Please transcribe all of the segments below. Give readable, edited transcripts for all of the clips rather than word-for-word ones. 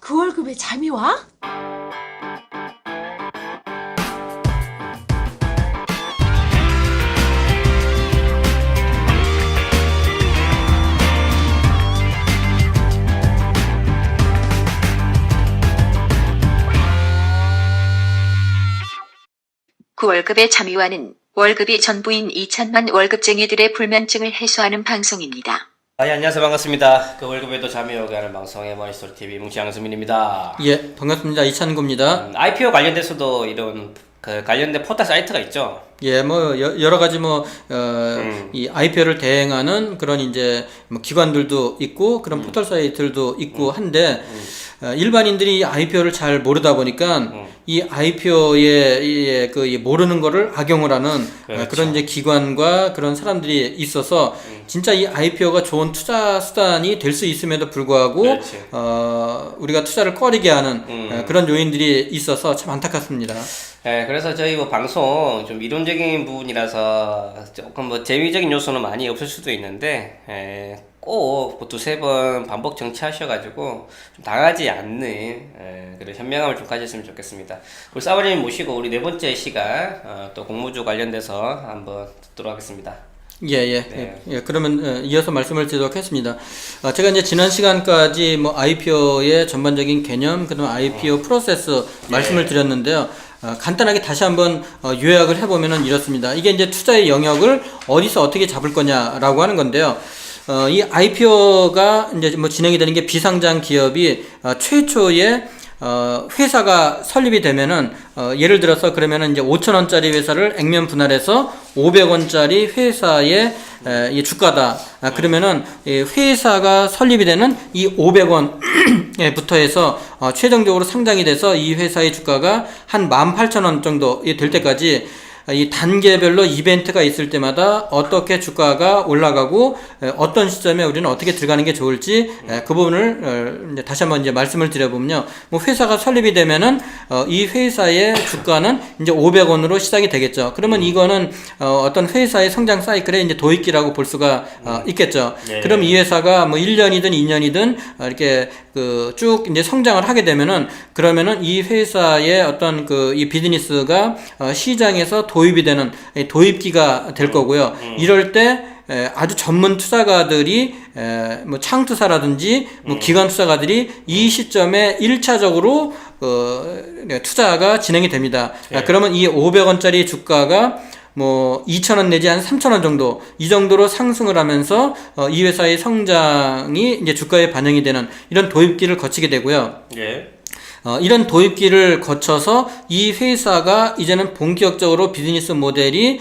그 월급에 잠이 와? 그 월급의 잠이와는 월급이 전부인 2천만 월급쟁이들의 불면증을 해소하는 방송입니다. 예, 안녕하세요. 반갑습니다. 그 월급에도 잠이 오게 하는 방송의 머니스토리TV 뭉치 양수민입니다. 예, 반갑습니다. 이찬구입니다. IPO 관련돼서도 이런 그 관련된 포털 사이트가 있죠. 예, 뭐 여러 가지 이 IPO를 대행하는 그런 이제 뭐 기관들도 있고 그런 포털 사이트들도 있고 한데 일반인들이 IPO를 잘 모르다 보니까 이 IPO에 모르는 거를 악용을 하는 그렇죠. 그런 이제 기관과 그런 사람들이 있어서 진짜 이 IPO가 좋은 투자 수단이 될 수 있음에도 불구하고 그렇지. 우리가 투자를 꺼리게 하는 그런 요인들이 있어서 참 안타깝습니다. 예, 그래서 저희 뭐 방송 좀 이론적인 부분이라서 조금 뭐 재미적인 요소는 많이 없을 수도 있는데, 꼭 두세 번 반복 정치하셔가지고 좀 당하지 않는 그런 현명함을 좀 가졌으면 좋겠습니다. 우리 사모님 모시고 우리 네 번째 시간 또 공모주 관련돼서 한번 듣도록 하겠습니다. 예. 그러면 이어서 말씀을 드리도록 하겠습니다. 제가 이제 지난 시간까지 뭐 IPO의 전반적인 개념, 그다음 IPO 프로세스 말씀을 드렸는데요. 간단하게 다시 한번 요약을 해보면은 이렇습니다. 이게 이제 투자의 영역을 어디서 어떻게 잡을 거냐라고 하는 건데요. 이 IPO가 이제 뭐 진행이 되는 게 비상장 기업이 최초의 회사가 설립이 되면은 예를 들어서 그러면은 이제 5,000원짜리 회사를 액면 분할해서 500원짜리 회사의 이 주가다. 그러면은 이 회사가 설립이 되는 이 500원부터 해서 최종적으로 상장이 돼서 이 회사의 주가가 한 18,000원 정도 될 때까지 이 단계별로 이벤트가 있을 때마다 어떻게 주가가 올라가고 어떤 시점에 우리는 어떻게 들어가는 게 좋을지 그 부분을 이제 다시 한번 이제 말씀을 드려보면요. 뭐 회사가 설립이 되면은 이 회사의 주가는 이제 500원으로 시작이 되겠죠. 그러면 이거는 어떤 회사의 성장 사이클의 이제 도입기라고 볼 수가 있겠죠. 네. 그럼 이 회사가 뭐 1년이든 2년이든 이렇게 쭉 이제 성장을 하게 되면은 그러면은 이 회사의 어떤 이 비즈니스가 시장에서 도입이 되는 도입기가 될 거고요. 이럴 때 아주 전문 투자가들이 뭐 창투사라든지 뭐 기관 투자가들이 이 시점에 1차적으로 투자가 진행이 됩니다. 그러면 이 500원짜리 주가가 뭐 2,000원 내지 한 3,000원 정도 이 정도로 상승을 하면서 이 회사의 성장이 이제 주가에 반영이 되는 이런 도입기를 거치게 되고요. 예. 이런 도입기를 거쳐서 이 회사가 이제는 본격적으로 비즈니스 모델이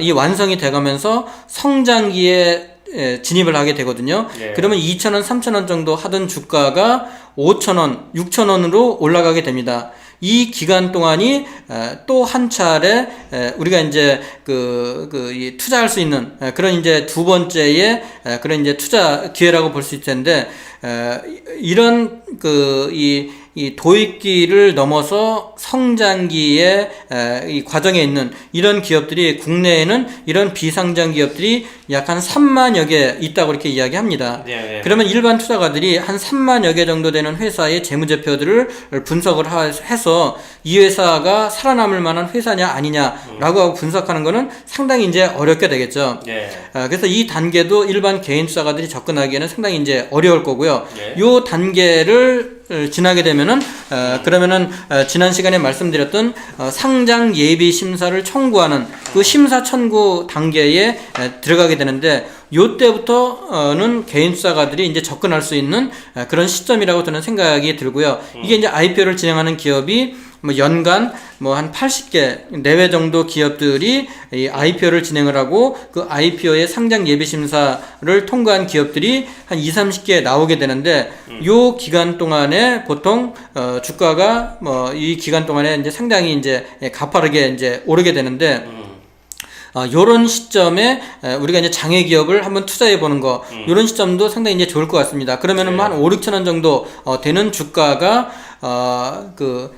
이 완성이 돼가면서 성장기에 진입을 하게 되거든요. 예. 그러면 2,000원, 3,000원 정도 하던 주가가 5,000원, 6,000원으로 올라가게 됩니다. 이 기간 동안이 또 한 차례 우리가 이제 이 투자할 수 있는 그런 이제 두 번째의 그런 이제 투자 기회라고 볼 수 있을 텐데 이런 이 도입기를 넘어서 성장기의 이 과정에 있는 이런 기업들이 국내에는 이런 비상장 기업들이 약 한 3만여 개 있다고 이렇게 이야기합니다. 네. 그러면 일반 투자가들이 한 3만여 개 정도 되는 회사의 재무제표들을 분석을 해서 이 회사가 살아남을 만한 회사냐 아니냐라고 하고 분석하는 거는 상당히 이제 어렵게 되겠죠. 네. 그래서 이 단계도 일반 개인 투자가들이 접근하기에는 상당히 이제 어려울 거고요. 네. 요 단계를 지나게 되면은 그러면은 지난 시간에 말씀드렸던 상장 예비 심사를 청구하는 그 심사 청구 단계에 들어가게 되는데 요때부터는 개인 투자가들이 이제 접근할 수 있는 그런 시점이라고 저는 생각이 들고요. 이게 이제 IPO를 진행하는 기업이 뭐 연간 뭐 한 80개 내외 정도 기업들이 이 IPO를 진행을 하고 그 IPO의 상장 예비 심사를 통과한 기업들이 한 20-30개 나오게 되는데 요 기간 동안에 보통 주가가 뭐 이 기간 동안에 이제 상당히 이제 가파르게 이제 오르게 되는데 요런 시점에 우리가 이제 장외 기업을 한번 투자해 보는 거, 요런 시점도 상당히 이제 좋을 것 같습니다. 그러면은 한 5, 6천 원 정도 되는 주가가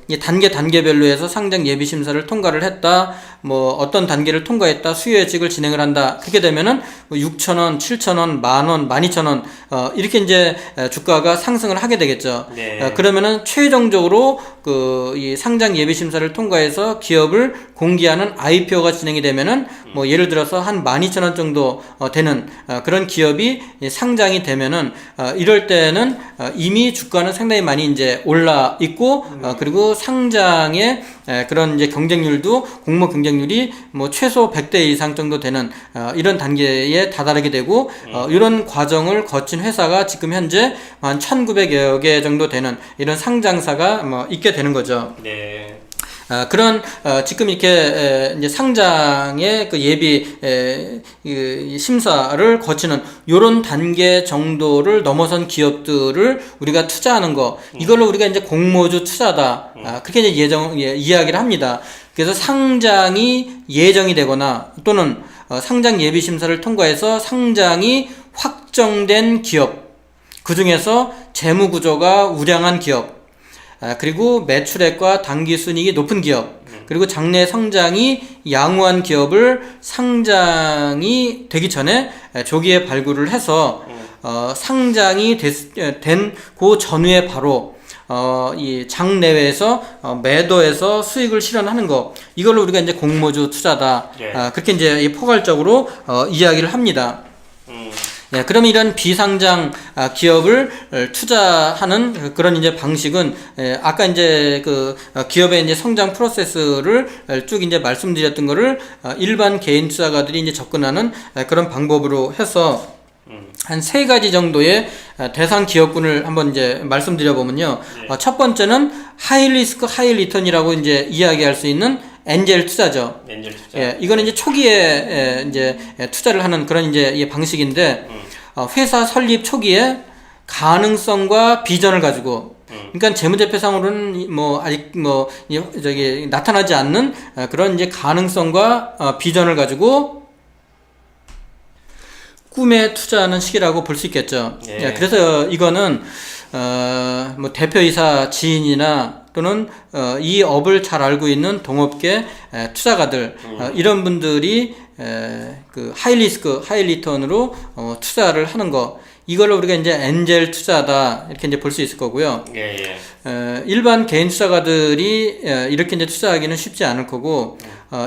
이 단계별로 해서 상장 예비 심사를 통과를 했다. 뭐 어떤 단계를 통과했다. 수요예측을 진행을 한다. 그렇게 되면은 6,000원, 7,000원, 10,000원, 12,000원 이렇게 이제 주가가 상승을 하게 되겠죠. 네. 그러면은 최종적으로 이 상장 예비 심사를 통과해서 기업을 공개하는 IPO가 진행이 되면은 뭐 예를 들어서 한 12,000원 정도 되는 그런 기업이 상장이 되면은 이럴 때는 이미 주가는 상당히 많이 이제 올라 있고 그리고 상장의 그런 이제 경쟁률도 공모 경쟁률이 뭐 최소 100대 이상 정도 되는 이런 단계에 다다르게 되고 이런 과정을 거친 회사가 지금 현재 한 1,900여 개 정도 되는 이런 상장사가 뭐 있게 되는 거죠. 네. 그런 지금 이렇게 이제 상장의 그 예비 심사를 거치는 요런 단계 정도를 넘어선 기업들을 우리가 투자하는 거 이걸로 우리가 이제 공모주 투자다 그렇게 이제 이야기를 합니다. 그래서 상장이 예정이 되거나 또는 상장 예비 심사를 통과해서 상장이 확정된 기업, 그 중에서 재무 구조가 우량한 기업, 그리고 매출액과 당기순이익이 높은 기업, 그리고 장래 성장이 양호한 기업을 상장이 되기 전에 조기에 발굴을 해서 상장이 된 그 전후에 바로 이 장내외에서 매도해서 수익을 실현하는 거 이걸로 우리가 이제 공모주 투자다. 네. 그렇게 이제 포괄적으로 이야기를 합니다. 네, 그럼 이런 비상장 기업을 투자하는 그런 이제 방식은 아까 이제 그 기업의 이제 성장 프로세스를 쭉 이제 말씀드렸던 거를 일반 개인 투자가들이 이제 접근하는 그런 방법으로 해서 한 3가지 정도의 대상 기업군을 한번 이제 말씀드려 보면요. 첫 번째는 하이 리스크 하이 리턴이라고 이제 이야기할 수 있는 엔젤 투자죠. 엔젤 투자. 예, 이거는 이제 초기에 이제 투자를 하는 그런 이제 방식인데 회사 설립 초기에 가능성과 비전을 가지고 그러니까 재무제표상으로는 뭐 아직 뭐 저기 나타나지 않는 그런 이제 가능성과 비전을 가지고 꿈에 투자하는 시기라고 볼 수 있겠죠. 예. 예, 그래서 이거는 뭐 대표이사 지인이나 또는 이 업을 잘 알고 있는 동업계 투자가들 이런 분들이 그 하이 리스크 하이 리턴으로 투자를 하는 거 이걸로 우리가 이제 엔젤 투자다 이렇게 이제 볼 수 있을 거고요. 예, 예. 일반 개인 투자가들이 이렇게 이제 투자하기는 쉽지 않을 거고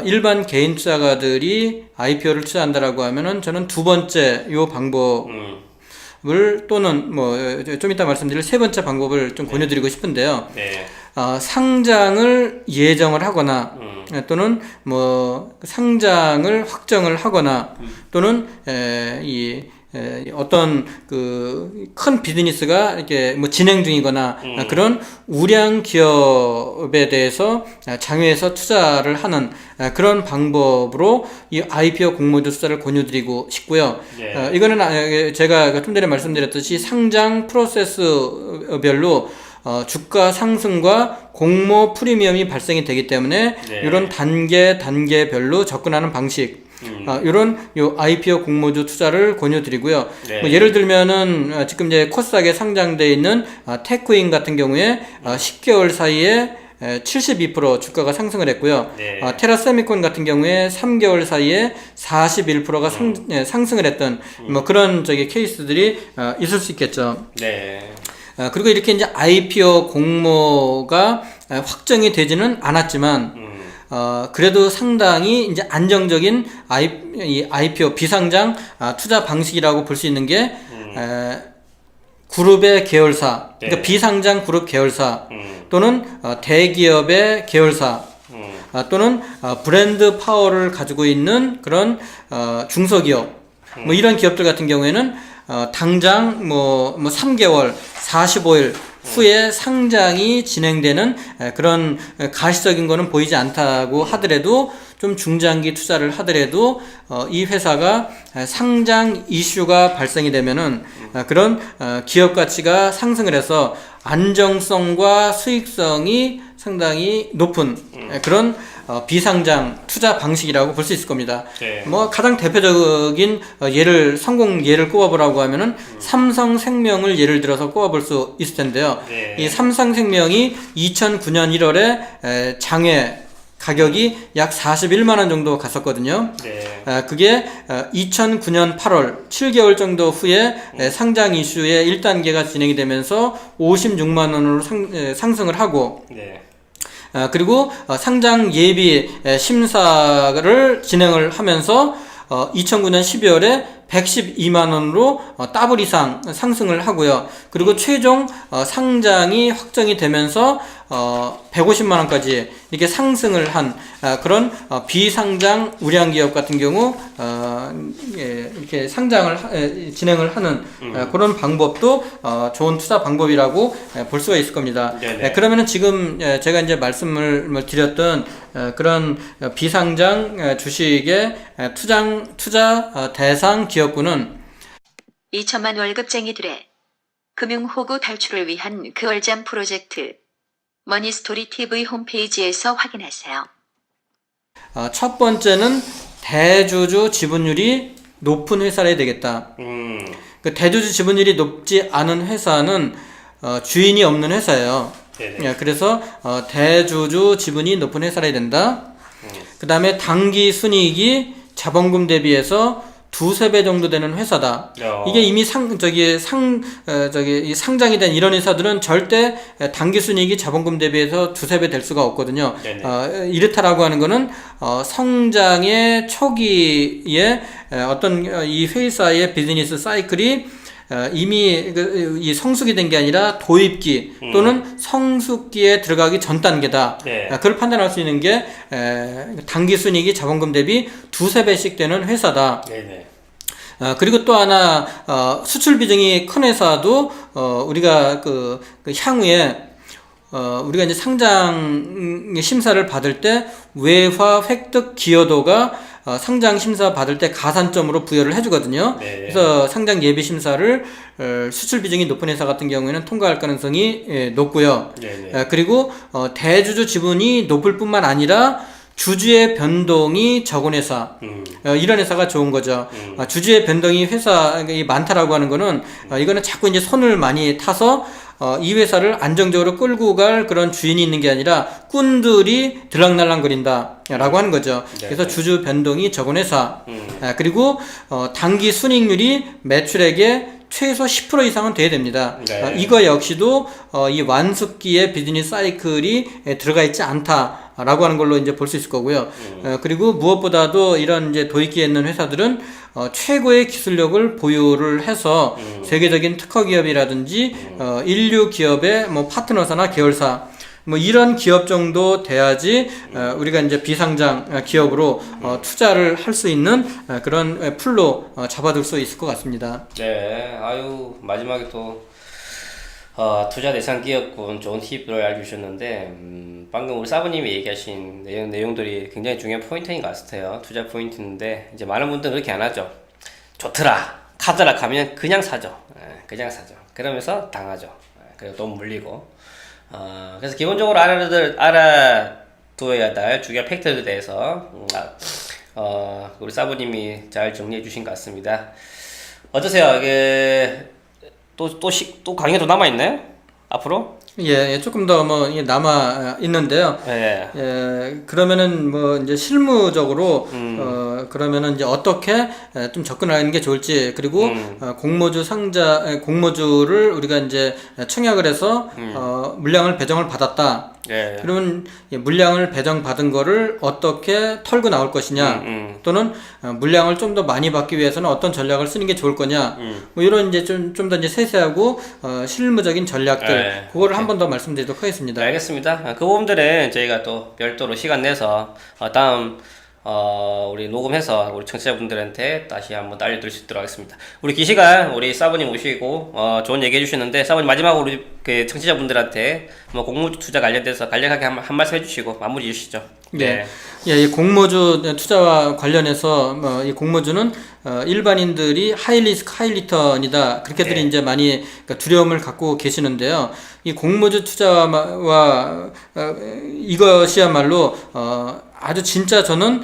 일반 개인 투자가들이 IPO를 투자한다라고 하면은 저는 두 번째 요 방법을 또는 뭐 좀 이따 말씀드릴 세 번째 방법을 좀 권유드리고 싶은데요. 네. 상장을 예정을 하거나 또는 뭐 상장을 확정을 하거나 또는 어떤 그 큰 비즈니스가 이렇게 뭐 진행 중이거나 그런 우량 기업에 대해서 장외에서 투자를 하는 그런 방법으로 이 IPO 공모주 투자를 권유드리고 싶고요. 네. 이거는 제가 좀 전에 말씀드렸듯이 상장 프로세스별로 주가 상승과 공모 프리미엄이 발생이 되기 때문에 네. 이런 단계별로 접근하는 방식 이런 IPO 공모주 투자를 권유드리고요. 네. 뭐 예를 들면은 지금 이제 코스닥에 상장되어 있는 테크인 같은 경우에 10개월 사이에 72% 주가가 상승을 했고요. 네. 테라세미콘 같은 경우에 3개월 사이에 41%가 상승을 했던 뭐 그런 케이스들이 있을 수 있겠죠. 네. 그리고 이렇게 이제 IPO 공모가 확정이 되지는 않았지만 그래도 상당히 이제 안정적인 IPO 비상장 투자 방식이라고 볼 수 있는 게 그룹의 계열사, 네. 그러니까 비상장 그룹 계열사 또는 대기업의 계열사 또는 브랜드 파워를 가지고 있는 그런 중소기업 뭐 이런 기업들 같은 경우에는 당장 뭐 3개월, 45일 후에 상장이 진행되는 그런 가시적인 거는 보이지 않다고 하더라도 좀 중장기 투자를 하더라도 이 회사가 상장 이슈가 발생이 되면은 그런 기업 가치가 상승을 해서 안정성과 수익성이 상당히 높은 그런 비상장 투자 방식이라고 볼 수 있을 겁니다. 네. 뭐 가장 대표적인 성공 예를 꼽아보라고 하면은 삼성생명을 예를 들어서 꼽아볼 수 있을 텐데요. 네. 이 삼성생명이 2009년 1월에 장외 가격이 약 41만 원 정도 갔었거든요. 네. 그게 2009년 8월 7개월 정도 후에 상장 이슈의 1단계가 진행이 되면서 56만 원으로 상승을 하고 네. 그리고 상장 예비 심사를 진행을 하면서 2009년 12월에 112만 원으로 더블 이상 상승을 하고요. 그리고 최종 상장이 확정이 되면서 150만 원까지 이렇게 상승을 한 그런 비상장 우량 기업 같은 경우 이렇게 상장을 진행을 하는 그런 방법도 좋은 투자 방법이라고 볼 수가 있을 겁니다. 그러면은 지금 제가 이제 말씀을 드렸던 그런 비상장 주식의 투자 대상 기업군은 2천만 월급쟁이들의 금융호구 탈출을 위한 그 얼잠 프로젝트 머니스토리 TV 홈페이지에서 확인하세요. 첫 번째는 대주주 지분율이 높은 회사를 해야 되겠다. 그 대주주 지분율이 높지 않은 회사는 주인이 없는 회사예요. 그래서 대주주 지분이 높은 회사를 해야 된다. 그 다음에 당기 순이익이 자본금 대비해서 두세 배 정도 되는 회사다. 이게 이미 상장이 된 이런 회사들은 절대 당기순이익이 자본금 대비해서 두세 배 될 수가 없거든요. 이렇다라고 하는 거는 성장의 초기에 어떤 이 회사의 비즈니스 사이클이 이미 이 성숙이 된 게 아니라 도입기 또는 성숙기에 들어가기 전 단계다. 그걸 판단할 수 있는 게 당기순이익이 자본금 대비 두세 배씩 되는 회사다. 그리고 또 하나 수출 비중이 큰 회사도 우리가 그 향후에 우리가 이제 상장 심사를 받을 때 외화 획득 기여도가 상장 심사 받을 때 가산점으로 부여를 해주거든요. 그래서 상장 예비 심사를 수출 비중이 높은 회사 같은 경우에는 통과할 가능성이 높고요. 그리고 대주주 지분이 높을 뿐만 아니라 주주의 변동이 적은 회사, 이런 회사가 좋은 거죠. 주주의 변동이 회사가 많다라고 하는 거는 이거는 자꾸 이제 손을 많이 타서 이 회사를 안정적으로 끌고 갈 그런 주인이 있는 게 아니라 꾼들이 들락날락거린다라고 하는 거죠. 그래서 주주 변동이 적은 회사, 그리고 당기 순이익률이 매출액의 최소 10% 이상은 돼야 됩니다. 이거 역시도 이 완숙기의 비즈니스 사이클이 들어가 있지 않다라고 하는 걸로 이제 볼 수 있을 거고요. 그리고 무엇보다도 이런 이제 도입기에 있는 회사들은 최고의 기술력을 보유를 해서 세계적인 특허 기업이라든지 인류 기업의 뭐 파트너사나 계열사 뭐 이런 기업 정도 돼야지 우리가 이제 비상장 기업으로 투자를 할 수 있는 그런 풀로 잡아둘 수 있을 것 같습니다. 네, 아유 마지막에 또 투자 대상 기업군 좋은 팁을 알려주셨는데 방금 우리 사부님이 얘기하신 내용들이 굉장히 중요한 포인트인 것 같아요. 투자 포인트인데 이제 많은 분들은 그렇게 안 하죠. 좋더라, 카더라 가면 그냥 사죠. 그냥 사죠. 그러면서 당하죠. 그리고 돈 물리고. 그래서 기본적으로 알아두어야 될 중요한 팩트에 대해서 우리 사부님이 잘 정리해 주신 것 같습니다. 어떠세요? 이게 또 강의가 더 남아 있나요? 앞으로? 예, 조금 더 뭐 남아 있는데요. 그러면은 뭐 이제 실무적으로 그러면은 이제 어떻게 좀 접근하는 게 좋을지, 그리고 공모주를 우리가 이제 청약을 해서 물량을 배정을 받았다. 그러면 물량을 배정받은 거를 어떻게 털고 나올 것이냐, 또는 물량을 좀 더 많이 받기 위해서는 어떤 전략을 쓰는 게 좋을 거냐, 뭐 이런 이제 좀 더 이제 세세하고 실무적인 전략들, 그거를 한 번 더 말씀드리도록 하겠습니다. 알겠습니다. 그 부분들은 저희가 또 별도로 시간 내서 다음 우리 녹음해서 우리 청취자분들한테 다시 한번 알려드릴 수 있도록 하겠습니다. 우리 긴 시간 우리 사부님 오시고 좋은 얘기 해주셨는데, 사부님 마지막으로 우리 그 청취자분들한테 뭐 공모주 투자 관련돼서 간략하게 한 말씀 해주시고 마무리 해주시죠. 네. 예, 이 공모주 투자와 관련해서 이 공모주는 일반인들이 하이리스크 하이리턴이다 그렇게들 네. 이제 많이 그러니까 두려움을 갖고 계시는데요. 이 공모주 투자와 이것이야말로 아주 진짜 저는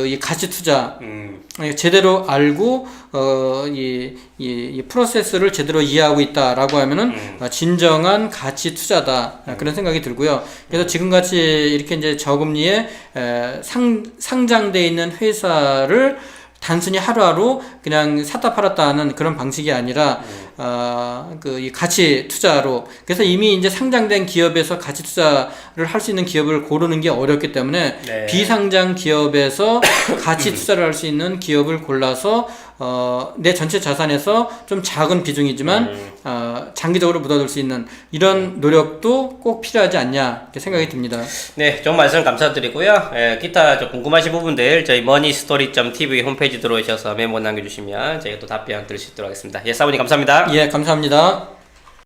이 가치 투자 제대로 알고 이 프로세스를 제대로 이해하고 있다라고 하면은 진정한 가치 투자다 그런 생각이 들고요. 그래서 지금같이 이렇게 이제 저금리에 상장돼 있는 회사를 단순히 하루하루 그냥 샀다 팔았다 하는 그런 방식이 아니라 이 가치 투자로 그래서 이미 이제 상장된 기업에서 가치 투자를 할 수 있는 기업을 고르는 게 어렵기 때문에 네. 비상장 기업에서 가치 투자를 할 수 있는 기업을 골라서 내 전체 자산에서 좀 작은 비중이지만 장기적으로 묻어둘 수 있는 이런 노력도 꼭 필요하지 않냐 이렇게 생각이 듭니다. 네, 좋은 말씀 감사드리고요. 기타 좀 궁금하신 부분들 저희 moneystory.tv 홈페이지 들어오셔서 메모 남겨주시면 저희가 또 답변 드릴 수 있도록 하겠습니다. 예, 사모님 감사합니다. 예, 감사합니다.